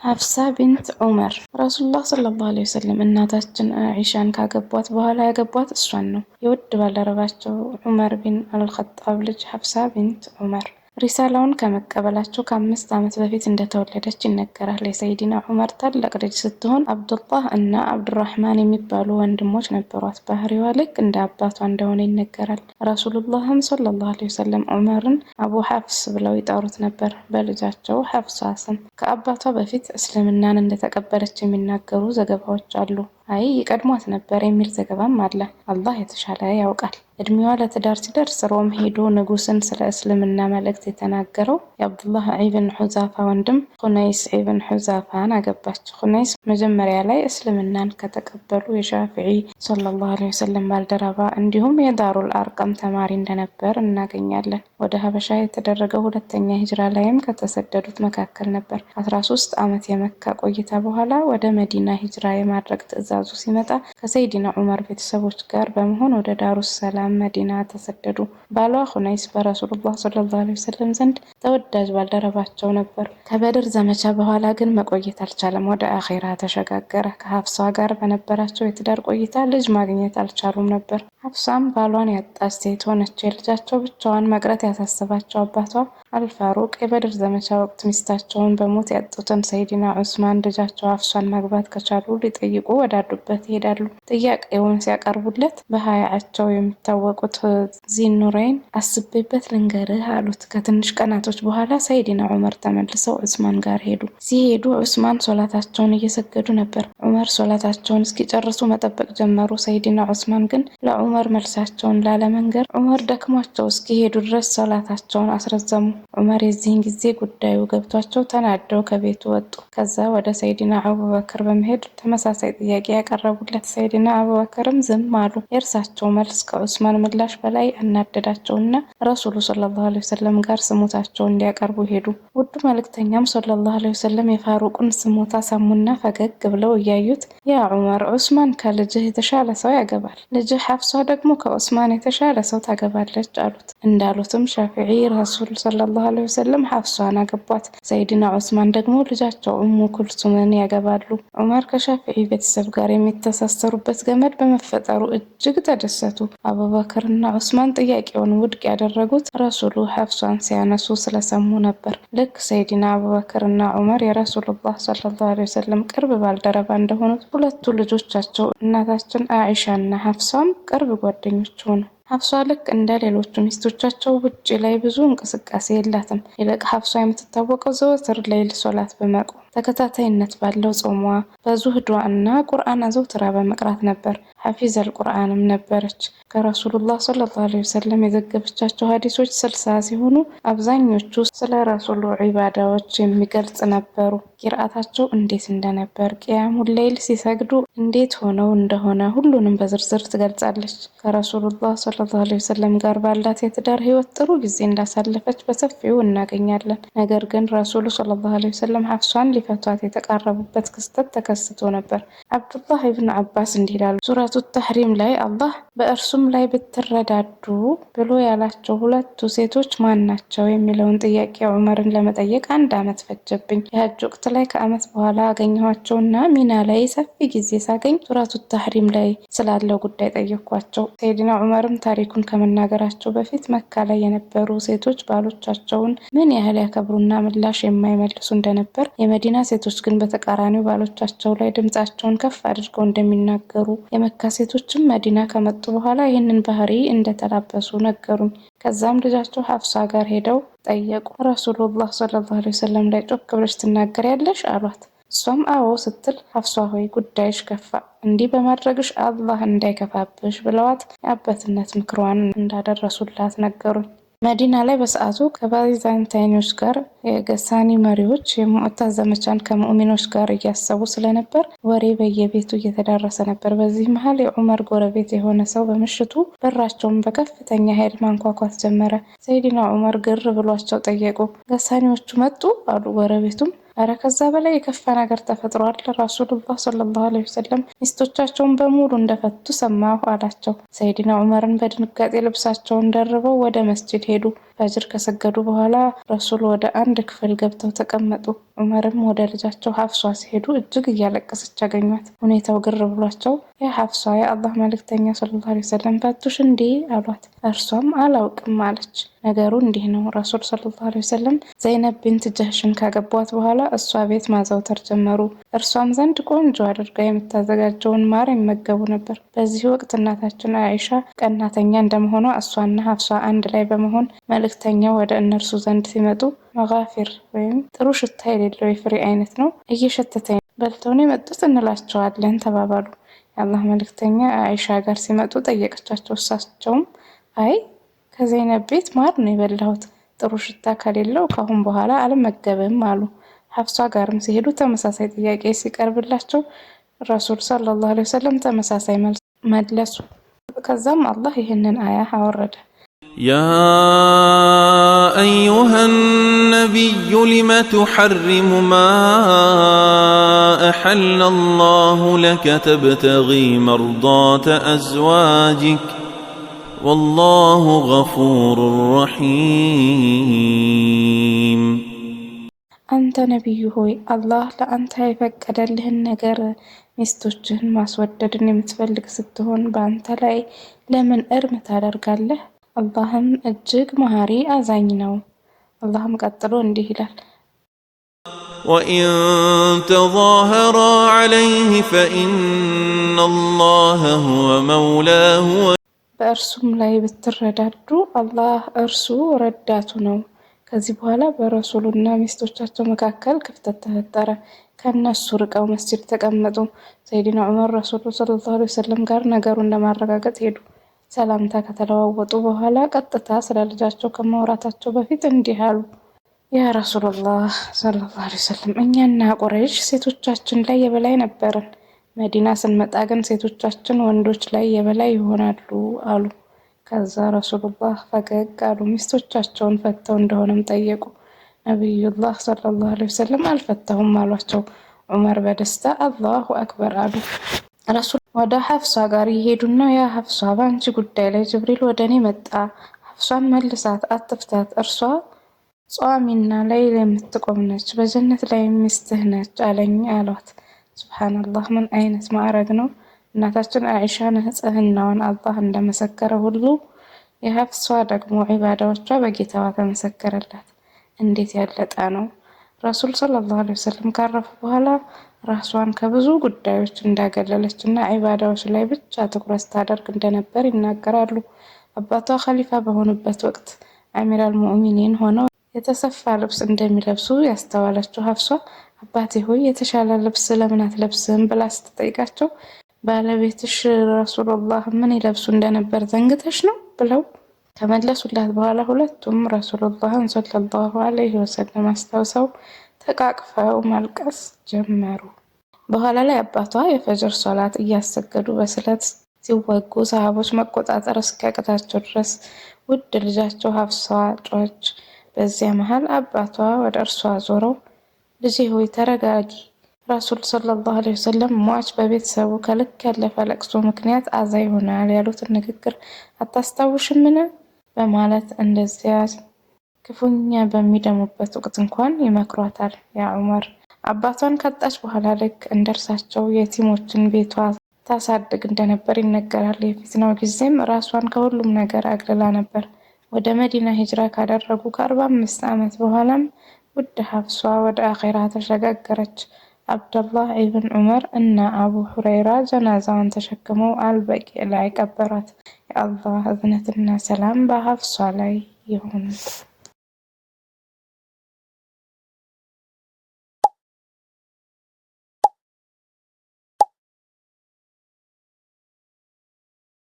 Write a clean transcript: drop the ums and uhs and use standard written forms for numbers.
ሐፍሳ ቢንት ዑመር ረሱሉላህ ሰለላሁ ዐለይሂ ወሰለም እናታችን አይሻን ካገቧት በኋላ ያገቧት እሷን ነው። የውድ ባልደረባቸው ዑመር ቢን አልኸጣብ ልጅ ሐፍሳ ቢንት ዑመር ሪሳላውን ከመቀበላቸው ከ5 ዓመት በፊት እንደተወለደች ይነገራል። የሰይዲና ዑመር ታላቅ ልጅ ስትሆን አብዱላህ እና አብዱራህማን የሚባሉ ወንድሞች ነበሯት። ባህሪዋ ልክ እንደ አባቷ እንደሆነ ይነገራል። ረሱሉላህም ሰለላሁ ዐለይሂ ወሰለም ዑመርን አቡ ሐፍስ ብለው ይጠሩት ነበር፣ በልጃቸው ሐፍሳ ስም። ከአባቷ በፊት እስልምናን እንደተቀበለች የሚናገሩ ዘገባዎች አሉ። አይ ይቀድሟት ነበር የሚል ዘገባም አለ። አላህ የተሻለ ያውቃል። እድሜዋ ለትዳር ሲደርስ ሮም ሄዶ ንጉስን ስለ እስልምና መልእክት የተናገረው የአብዱላህ ኢብን ሑዛፋ ወንድም ኹነይስ ኢብን ሑዛፋን አገባች። ኹነይስ መጀመሪያ ላይ እስልምናን ከተቀበሉ የሻፊዒ ሰለላሁ ዐለይሂ ወሰለም ባልደረባ እንዲሁም የዳሩል አርቀም ተማሪ እንደነበር እናገኛለን። ወደ ሀበሻ የተደረገው ሁለተኛ ሂጅራ ላይም ከተሰደዱት መካከል ነበር። 13 ዓመት የመካ ቆይታ በኋላ ወደ መዲና ሂጅራ የማድረግ ትዕዛዙ ሲመጣ ከሰይዲና ዑመር ቤተሰቦች ጋር በመሆን ወደ ዳሩስ ሰላም መዲና ተሰደዱ። ባሏ ኹነይስ በረሱሉላህ ሰለላሁ ዐለይሂ ወሰለም ዘንድ ተወዳጅ ባልደረባቸው ነበር። ከበድር ዘመቻ በኋላ ግን መቆየት አልቻለም፣ ወደ አኼራ ተሸጋገረ። ከሐፍሳ ጋር በነበራቸው የትዳር ቆይታ ልጅ ማግኘት አልቻሉም ነበር። ሐፍሳም ባሏን ያጣች ሴት ሆነች። የልጃቸው ብቻዋን መቅረት ያሳሰባቸው አባቷ አልፋሩቅ የበድር ዘመቻ ወቅት ሚስታቸውን በሞት ያጡትን ሰይዲና ዑስማን ልጃቸው ሐፍሳን ማግባት ከቻሉ ሊጠይቁ ወዳሉበት ይሄዳሉ። ጥያቄውን ሲያቀርቡለት በሀያቸው የሚታወቁት ዚኑረይን አስቤበት ልንገርህ አሉት። ከትንሽ ቀናቶች በኋላ ሰይዲና ዑመር ተመልሰው ዑስማን ጋር ሄዱ። ሲሄዱ ዑስማን ሶላታቸውን እየሰገዱ ነበር። ዑመር ሶላታቸውን እስኪጨርሱ መጠበቅ ጀመሩ። ሰይዲና ዑስማን ግን ለዑመር መልሳቸውን ላለመንገር ዑመር ደክሟቸው እስኪሄዱ ድረስ ሶላታቸውን አስረዘሙ። ዑመር የዚህን ጊዜ ጉዳዩ ገብቷቸው ተናደው ከቤቱ ወጡ። ከዛ ወደ ሰይዲና አቡበክር በመሄድ ተመሳሳይ ጥያቄ ያቀረቡለት። ሰይዲና አቡበክርም ዝም አሉ። የእርሳቸው መልስ ከዑስማን ምላሽ በላይ አናደዳቸውና ረሱሉ ሰለላሁ ዐለይሂ ወሰለም ጋር ስሞታቸውን እንዲያቀርቡ ሄዱ። ውዱ መልእክተኛም ሰለላሁ ዐለይሂ ወሰለም የፋሩቅን ስሞታ ሰሙና ፈገግ ብለው እያዩት ያ ዑመር ዑስማን ከልጅህ የተሻለ ሰው ያገባል፣ ልጅህ ሐፍሳ ደግሞ ከዑስማን የተሻለ ሰው ታገባለች አሉት። እንዳሉትም ሻፊዒ ረሱል ሰለላሁ ዐለይሂ ወሰለም ሐፍሳን አገቧት። ሰይድና ዑስማን ደግሞ ልጃቸው ኡሙ ኩልሱምን ያገባሉ። ዑመር ከሻፊዒ ቤተሰብ ጋር የሚተሳሰሩበት ገመድ በመፈጠሩ እጅግ ተደሰቱ። አቡበክርና ዑስማን ጥያቄውን ውድቅ ያደረጉት ረሱሉ ሐፍሳን ሲያነሱ ስለሰሙ ነበር። ልክ ሰይድና አቡበክርና ዑመር የረሱሉላህ ሰለላሁ ዐለይሂ ወሰለም ቅርብ ባልደረባ እንደሆኑት ሁለቱ ልጆቻቸው እናታችን አኢሻና ሐፍሳም ቅርብ ጓደኞች ሆኑ። ሐፍሳ ልክ እንደ ሌሎቹ ሚስቶቻቸው ውጪ ላይ ብዙ እንቅስቃሴ የላትም። ይልቅ ሐፍሳ የምትታወቀው ዘወትር ሌይል ሶላት በመቆም ተከታታይነት ባለው ጾሟ በዙህዷ እና ቁርአን አዘውትራ በመቅራት ነበር። ሐፊዘል ቁርአንም ነበረች። ከረሱሉላህ ሰለላሁ ዐለይሂ ወሰለም የዘገበቻቸው ሐዲሶች 60 ሲሆኑ አብዛኞቹ ስለ ረሱሉ ዒባዳዎች የሚገልጽ ነበሩ። ቂርአታቸው እንዴት እንደነበር፣ ቂያሙል ሌይል ሲሰግዱ እንዴት ሆነው እንደሆነ ሁሉንም በዝርዝር ትገልጻለች። ከረሱሉላህ ሰለላሁ ዐለይሂ ወሰለም ጋር ባላት የትዳር ህይወት ጥሩ ጊዜ እንዳሳለፈች በሰፊው እናገኛለን። ነገር ግን ረሱሉ ሰለላሁ ዐለይሂ ወሰለም ሐፍሳን ሊፈቷት የተቃረቡበት ክስተት ተከስቶ ነበር። አብዱላህ ኢብኑ አባስ እንዲህ ይላሉ። ሱረቱ ተሕሪም ላይ አላህ በእርሱም ላይ ብትረዳዱ ብሎ ያላቸው ሁለቱ ሴቶች ማን ናቸው የሚለውን ጥያቄ ዑመርን ለመጠየቅ 1 ዓመት ፈጀብኝ። የሐጅ ወቅት ላይ ከዓመት በኋላ አገኘኋቸውና ሚና ላይ ሰፊ ጊዜ ሳገኝ ሱረቱ ተሕሪም ላይ ስላለው ጉዳይ ጠየኳቸው። ሰይድና ዑመርም ታሪኩን ከመናገራቸው በፊት መካ ላይ የነበሩ ሴቶች ባሎቻቸውን ምን ያህል ያከብሩና ምላሽ የማይመልሱ እንደነበር፣ የመዲና ሴቶች ግን በተቃራኒው ባሎቻቸው ላይ ድምጻቸውን ከፍ አድርገው እንደሚናገሩ፣ የመካ ሴቶችም መዲና ከመጡ በኋላ ይህንን ባህሪ እንደተላበሱ ነገሩኝ። ከዛም ልጃቸው ሐፍሳ ጋር ሄደው ጠየቁ። ረሱሉላህ ሰለላሁ ዐለይሂ ወሰለም ላይ ጮክ ብለሽ ትናገሪያለሽ አሏት። እሷም አዎ ስትል ሐፍሳ ሆይ ጉዳይሽ ከፋ፣ እንዲህ በማድረግሽ አላህ እንዳይከፋብሽ ብለዋት የአባትነት ምክሯን እንዳደረሱላት ነገሩኝ። መዲና ላይ በሰዓቱ ከባይዛንታይኖች ጋር የገሳኒ መሪዎች የሙዕታ ዘመቻን ከሙእሚኖች ጋር እያሰቡ ስለነበር ወሬ በየቤቱ እየተዳረሰ ነበር። በዚህ መሃል የዑመር ጎረቤት የሆነ ሰው በምሽቱ በራቸውን በከፍተኛ ኃይል ማንኳኳት ጀመረ። ሰይድና ዑመር ግር ብሏቸው ጠየቁ። ገሳኒዎቹ መጡ አሉ። ጎረቤቱም አረ ከዛ በላይ የከፋ ነገር ተፈጥሯል። ረሱሉላህ ሰለላሁ ዐለይሂ ወሰለም ሚስቶቻቸውን በሙሉ እንደፈቱ ሰማሁ አላቸው። ሰይድና ዑመርን በድንጋጤ ልብሳቸውን ደርበው ወደ መስጂድ ሄዱ። ፈጅር ከሰገዱ በኋላ ረሱል ወደ አንድ ክፍል ገብተው ተቀመጡ። ዑመርም ወደ ልጃቸው ሐፍሷ ሲሄዱ እጅግ እያለቀሰች አገኟት። ሁኔታው ግር ብሏቸው ያ ሐፍሷ የአላህ መልእክተኛ ሰለላሁ ዐለይሂ ወሰለም ፈቱሽ እንዴ አሏት። እርሷም አላውቅም አለች። ነገሩ እንዲህ ነው። ረሱል ሰለላሁ ዐለይሂ ወሰለም ዘይነብ ቢንት ጀህሽን ካገቧት በኋላ እሷ ቤት ማዘውተር ጀመሩ። እርሷም ዘንድ ቆንጆ አድርጋ የምታዘጋጀውን ማር ይመገቡ ነበር። በዚህ ወቅት እናታችን አይሻ ቀናተኛ እንደመሆኗ እሷና ሐፍሷ አንድ ላይ በመሆን መልእክተኛው ወደ እነርሱ ዘንድ ሲመጡ መጋፊር ወይም ጥሩ ሽታ የሌለው የፍሬ አይነት ነው እየሸተተኝ በልተው ነው የመጡት እንላቸዋለን ተባባሉ። የአላህ መልእክተኛ አይሻ ጋር ሲመጡ ጠየቀቻቸው። እሳቸውም አይ ከዘይነብ ቤት ማር ነው የበላሁት፣ ጥሩ ሽታ ከሌለው ካሁን በኋላ አልመገብም አሉ። ሐፍሷ ጋርም ሲሄዱ ተመሳሳይ ጥያቄ ሲቀርብላቸው ረሱል ሰለላሁ ዐለይሂ ወሰለም ተመሳሳይ መልስ መለሱ። ከዛም አላህ ይህንን አያ አወረደ። يا أيها النبي لم تحرم ما أحل الله لك تبتغي مرضات أزواجك والله غفور رحيم አንተ ነቢዩ ሆይ አላህ ለአንተ የፈቀደልህን ነገር ሚስቶችህን ማስወደድን የምትፈልግ ስትሆን በአንተ ላይ ለምን እርም ታደርጋለህ? አላህም እጅግ መሐሪ አዛኝ ነው። አላህም ቀጥሎ እንዲህ ይላል፣ وإن تظاهرا عليه فإن الله هو مولاه በእርሱም ላይ ብትረዳዱ አላህ እርሱ ረዳቱ ነው። ከዚህ በኋላ በረሱሉና ሚስቶቻቸው መካከል ክፍተት ተፈጠረ። ከነሱ ርቀው መስጂድ ተቀመጡ። ሰይድና ዑመር ረሱሉ ሰለላሁ ዐለይሂ ወሰለም ጋር ነገሩን ለማረጋገጥ ሄዱ። ሰላምታ ከተለዋወጡ በኋላ ቀጥታ ስለ ልጃቸው ከማውራታቸው በፊት እንዲህ አሉ። ያ ረሱሉላህ ሰለላሁ ዐለይሂ ወሰለም እኛና ቁረይሽ ሴቶቻችን ላይ የበላይ ነበርን። መዲና ስንመጣ ግን ሴቶቻችን ወንዶች ላይ የበላይ ይሆናሉ አሉ። ከዛ ረሱሉላህ ፈገግ አሉ። ሚስቶቻቸውን ፈተው እንደሆነም ጠየቁ። ነቢዩላህ ሰለላሁ ዐለይሂ ወሰለም አልፈታሁም አሏቸው። ዑመር በደስታ አላሁ አክበር አሉ። ረሱል ወደ ሐፍሷ ጋር ይሄዱና ያ ሐፍሷ በአንቺ ጉዳይ ላይ ጅብሪል ወደ እኔ መጣ፣ ሐፍሷን መልሳት፣ አትፍታት፣ እርሷ ጿሚና ላይ የምትቆም ነች፣ በጀነት ላይ ሚስትህ ነች አለኝ አሏት። ሱብሃንአላህ ምን አይነት ማዕረግ ነው! እናታችን አይሻ ንጽህናዋን አላህ እንደመሰከረ ሁሉ የሐፍሷ ደግሞ ዒባዳዎቿ በጌታዋ ተመሰከረላት። እንዴት ያለጣ ነው! ረሱል ሰለላሁ ዐለይሂ ወሰለም ካረፉ በኋላ ራሷን ከብዙ ጉዳዮች እንዳገለለች እና ዒባዳዎች ላይ ብቻ ትኩረት ታደርግ እንደነበር ይናገራሉ። አባቷ ኸሊፋ በሆኑበት ወቅት አሚራል ሙእሚኒን ሆነው የተሰፋ ልብስ እንደሚለብሱ ያስተዋለችው ሐፍሷ አባቴ ሆይ የተሻለ ልብስ ለምን አትለብስም ብላ ስትጠይቃቸው ባለቤትሽ ረሱሉላህ ምን ይለብሱ እንደነበር ዘንግተሽ ነው ብለው ከመለሱላት በኋላ ሁለቱም ረሱሉላህን ሰለላሁ ዐለይሂ ወሰለም አስታውሰው ተቃቅፈው ማልቀስ ጀመሩ። በኋላ ላይ አባቷ የፈጅር ሶላት እያሰገዱ በስለት ሲወጉ ሰሃቦች መቆጣጠር እስኪያቅታቸው ድረስ ውድ ልጃቸው ሐፍሷ ጮች። በዚያ መሃል አባቷ ወደ እርሷ ዞረው ልጄ ሆይ ተረጋጊ፣ ረሱል ሰለላሁ ዐለይሂ ወሰለም ሟች በቤተሰቡ ከልክ ያለፈ ለቅሶ ምክንያት አዛ ይሆናል ያሉትን ንግግር አታስታውሽምን? በማለት እንደዚያ ክፉኛ በሚደሙበት ወቅት እንኳን ይመክሯታል። ያ ዑመር አባቷን ካጣች በኋላ ልክ እንደርሳቸው የቲሞችን ቤቷ ታሳድግ እንደነበር ይነገራል። የፊትናው ጊዜም ራሷን ከሁሉም ነገር አግልላ ነበር። ወደ መዲና ሂጅራ ካደረጉ ከ45 ዓመት በኋላም ውድ ሐፍሷ ወደ አኺራ ተሸጋገረች። አብደላህ ኢብን ዑመር እና አቡ ሁረይራ ጀናዛዋን ተሸክመው አልበቂዕ ላይ ቀበሯት። የአላህ እዝነትና ሰላም በሐፍሷ ላይ ይሁን።